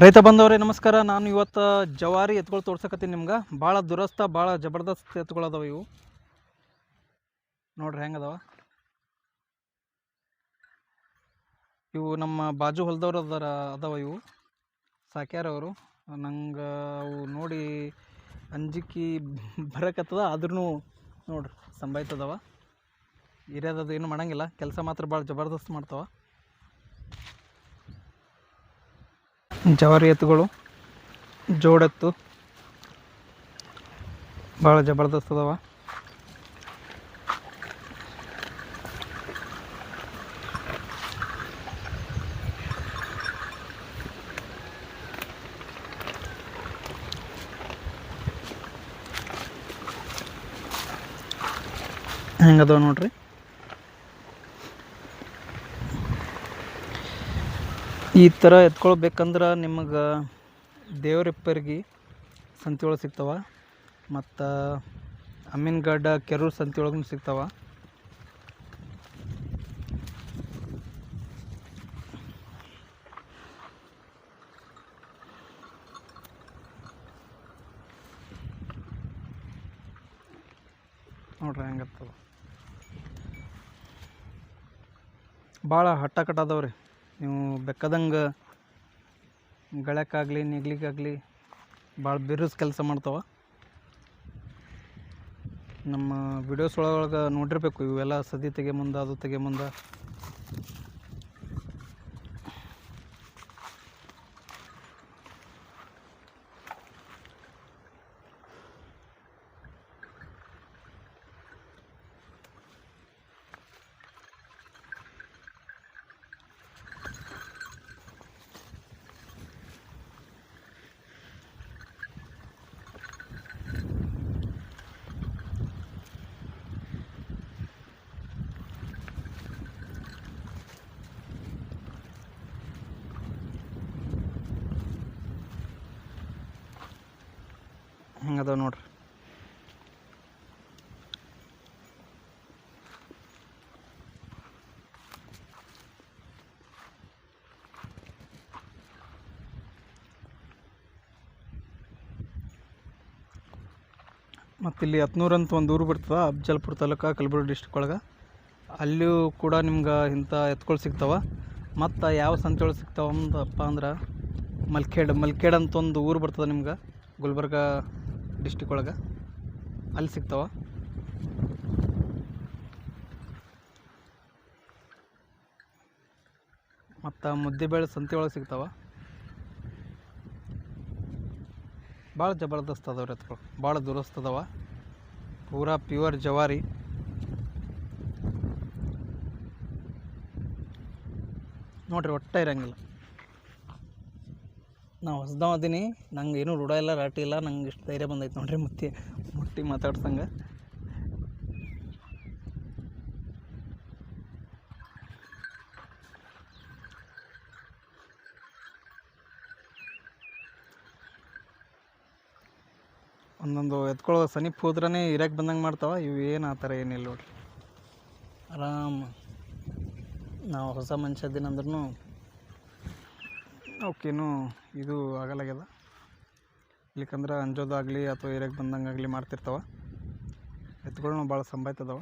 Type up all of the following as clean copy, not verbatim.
ರೈತ ಬಂದವರೇ ನಮಸ್ಕಾರ. ನಾನು ಇವತ್ತು ಜವಾರಿ ಎತ್ಗಳು ತೋರ್ಸಕತ್ತೀನಿ ನಿಮ್ಗೆ. ಭಾಳ ದುರಸ್ತ ಭಾಳ ಜಬರ್ದಸ್ತ್ ಎತ್ಗಳದಾವ ಇವು. ನೋಡ್ರಿ ಹೆಂಗದಾವ ಇವು. ನಮ್ಮ ಬಾಜು ಹೊಲದವ್ರು ಅದಾವ ಇವು, ಸಾಕ್ಯಾರ ಅವರು. ನಂಗೆ ಅವು ನೋಡಿ ಅಂಜಿಕೆ ಬರಕತ್ತದ, ಆದ್ರೂ ನೋಡ್ರಿ ಸಂಭಾಯ್ತದವ. ಹಿರಿಯದದು ಏನು ಮಾಡಂಗಿಲ್ಲ, ಕೆಲಸ ಮಾತ್ರ ಭಾಳ ಜಬರ್ದಸ್ತ್ ಮಾಡ್ತಾವ. ಜವಾರಿ ಎತ್ತುಗಳು ಜೋಡೆತ್ತು ಭಾಳ ಜಬರ್ದಸ್ತ್ ಅದಾವ. ಹೆಂಗದಾವ ನೋಡ್ರಿ. ಈ ಥರ ಎತ್ಕೊಳ್ಬೇಕಂದ್ರೆ ನಿಮಗೆ ದೇವರಿಪ್ಪರ್ಗಿ ಸಂತೆ ಒಳಗೆ ಸಿಗ್ತಾವ, ಮತ್ತು ಅಮೀನ್ಗಡ್ಡ ಕೆರೂರು ಸಂತೆ ಒಳಗೂ ಸಿಗ್ತಾವ. ನೋಡ್ರಿ ಹೆಂಗಿರ್ತವ. ಭಾಳ ಹಟ್ಟ ಕಟ್ಟದವ್ರಿ. ನೀವು ಬೆಕ್ಕದಂಗೆ ಗಳಕ್ಕಾಗಲಿ ನೆಗ್ಲಿಕ್ಕಾಗಲಿ ಭಾಳ ಬಿರುಸ್ ಕೆಲಸ ಮಾಡ್ತಾವ. ನಮ್ಮ ವಿಡಿಯೋಸ್ ಒಳಗೆ ನೋಡಿರ್ಬೇಕು ಇವೆಲ್ಲ. ಸದಿ ತೆಗೆ ಮುಂದೆ, ಅದು ತೆಗೆ ಮುಂದೆ. ಹಿಂಗದ ನೋಡ್ರಿ. ಮತ್ತಿಲ್ಲಿ ಹತ್ನೂರು ಅಂತ ಒಂದು ಊರು ಬರ್ತದೆ, ಅಫ್ಜಲ್ಪುರ ತಾಲೂಕು, ಕಲಬುರಗಿ ಡಿಸ್ಟ್ರಿಕ್ ಒಳಗೆ. ಅಲ್ಲಿಯೂ ಕೂಡ ನಿಮ್ಗೆ ಇಂಥ ಎತ್ಗಳು ಸಿಗ್ತಾವ. ಮತ್ತು ಯಾವ ಸಂತೆ ಒಳಗೆ ಸಿಗ್ತಾವ ಅಂದಪ್ಪ ಅಂದ್ರೆ ಮಲ್ಖೇಡ್ ಅಂತ ಒಂದು ಊರು ಬರ್ತದೆ ನಿಮ್ಗೆ, ಗುಲ್ಬರ್ಗ ಡಿಸ್ಟಿಕ್ ಒಳಗೆ. ಅಲ್ಲಿ ಸಿಗ್ತಾವ. ಮತ್ತು ಮುದ್ದೇಬೇಳೆ ಸಂತೆ ಒಳಗೆ ಸಿಗ್ತಾವ. ಭಾಳ ಜಬರ್ದಸ್ತ್ ಅದಾವ್ರಿ ಎತ್ಗಳು, ಭಾಳ ದುರಸ್ತ್ ಅದಾವ. ಪೂರಾ ಪ್ಯೂರ್ ಜವಾರಿ. ನೋಡ್ರಿ ಒಟ್ಟ ಇರಂಗಿಲ್ಲ. ನಾವು ಹೊಸ್ದವ ಅದೀನಿ, ನಂಗೆ ಏನೂ ರೂಢ ಇಲ್ಲ, ರಾಟಿ ಇಲ್ಲ. ನಂಗೆ ಇಷ್ಟು ಧೈರ್ಯ ಬಂದೈತೆ ನೋಡ್ರಿ ಮುಟ್ಟಿ ಮಾತಾಡ್ಸಂಗೆ. ಒಂದೊಂದು ಎತ್ಕೊಳ್ಳೋ ಸನಿಪ್ ಹೋದ್ರೇ ಇರಕ್ಕೆ ಬಂದಂಗೆ ಮಾಡ್ತಾವ. ಇವು ಏನು ಆ ಥರ ಏನಿಲ್ಲ ನೋಡ್ರಿ. ಆರಾಮ ನಾವು ಹೊಸ ಮನುಷ್ಯ ಇದ್ದೀನಂದ್ರೂ ಅವಕ್ಕೇನು ಇದು ಆಗಲ್ಲಾಗ್ಯದ. ಇಲ್ಲಿಕಂದ್ರೆ ಅಂಜೋದಾಗಲಿ ಅಥವಾ ಇರಕ್ಕೆ ಬಂದಂಗೆ ಆಗಲಿ ಮಾಡ್ತಿರ್ತಾವ. ಎತ್ತುಗಳನ್ನ ಭಾಳ ಸಂಭಾಯ್ತದವ.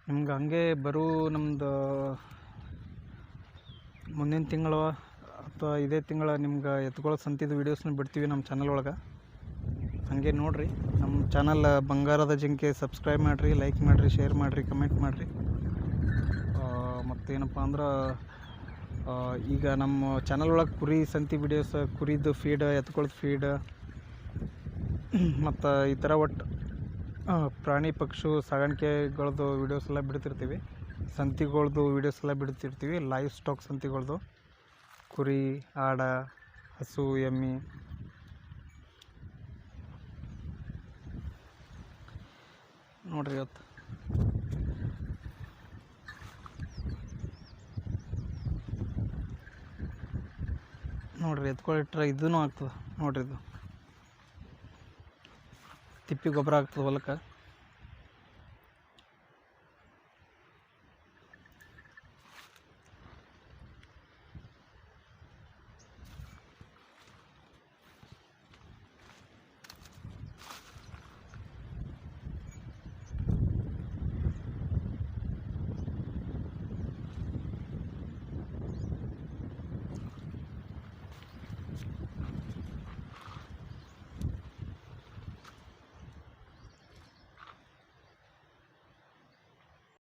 ನಿಮ್ಗೆ ಹಂಗೆ ನಮ್ಮದು ಮುಂದಿನ ತಿಂಗಳು ಅಥವಾ ಇದೇ ತಿಂಗಳ ನಿಮ್ಗೆ ಎತ್ಕೊಳ್ಳೋ ಸಂತಿದ್ದು ವೀಡಿಯೋಸ್ನ ಬಿಡ್ತೀವಿ ನಮ್ಮ ಚಾನಲ್ ಒಳಗೆ. ಹಾಗೆ ನೋಡಿರಿ. ನಮ್ಮ ಚಾನಲ್ ಬಂಗಾರದ ಜಿಂಕೆ ಸಬ್ಸ್ಕ್ರೈಬ್ ಮಾಡಿರಿ, ಲೈಕ್ ಮಾಡಿರಿ, ಶೇರ್ ಮಾಡಿರಿ, ಕಮೆಂಟ್ ಮಾಡಿರಿ. ಮತ್ತೇನಪ್ಪ ಅಂದ್ರೆ ಈಗ ನಮ್ಮ ಚಾನಲ್ ಒಳಗೆ ಕುರಿ ಸಂತಿ ವೀಡಿಯೋಸ್, ಕುರಿದು ಫೀಡ್, ಎತ್ಕೊಳ್ಳೋದು ಫೀಡ್, ಮತ್ತು ಈ ಥರ ಒಟ್ಟು ಪ್ರಾಣಿ ಪಕ್ಷಿ ಸಾಗಾಣಿಕೆಗಳದ್ದು ವೀಡಿಯೋಸ್ ಎಲ್ಲ ಬಿಡ್ತಿರ್ತೀವಿ. ಸಂತಿಗಳ್ದು ವೀಡಿಯೋಸ್ ಎಲ್ಲ ಬಿಡ್ತಿರ್ತೀವಿ. ಲೈವ್ ಸ್ಟಾಕ್ ಸಂತಿಗಳ್ದು, ಕುರಿ, ಆಡ, ಹಸು, ಎಮ್ಮೆ. ನೋಡ್ರಿ ಇವತ್ತು ನೋಡ್ರಿ ಎತ್ಕೊಳಿಟ್ರೆ ಇದೂ ಆಗ್ತದೆ ನೋಡ್ರಿ. ಇದು ತಿಪ್ಪಿ ಗೊಬ್ಬರ ಆಗ್ತದೆ ಹೊಲಕ್ಕೆ.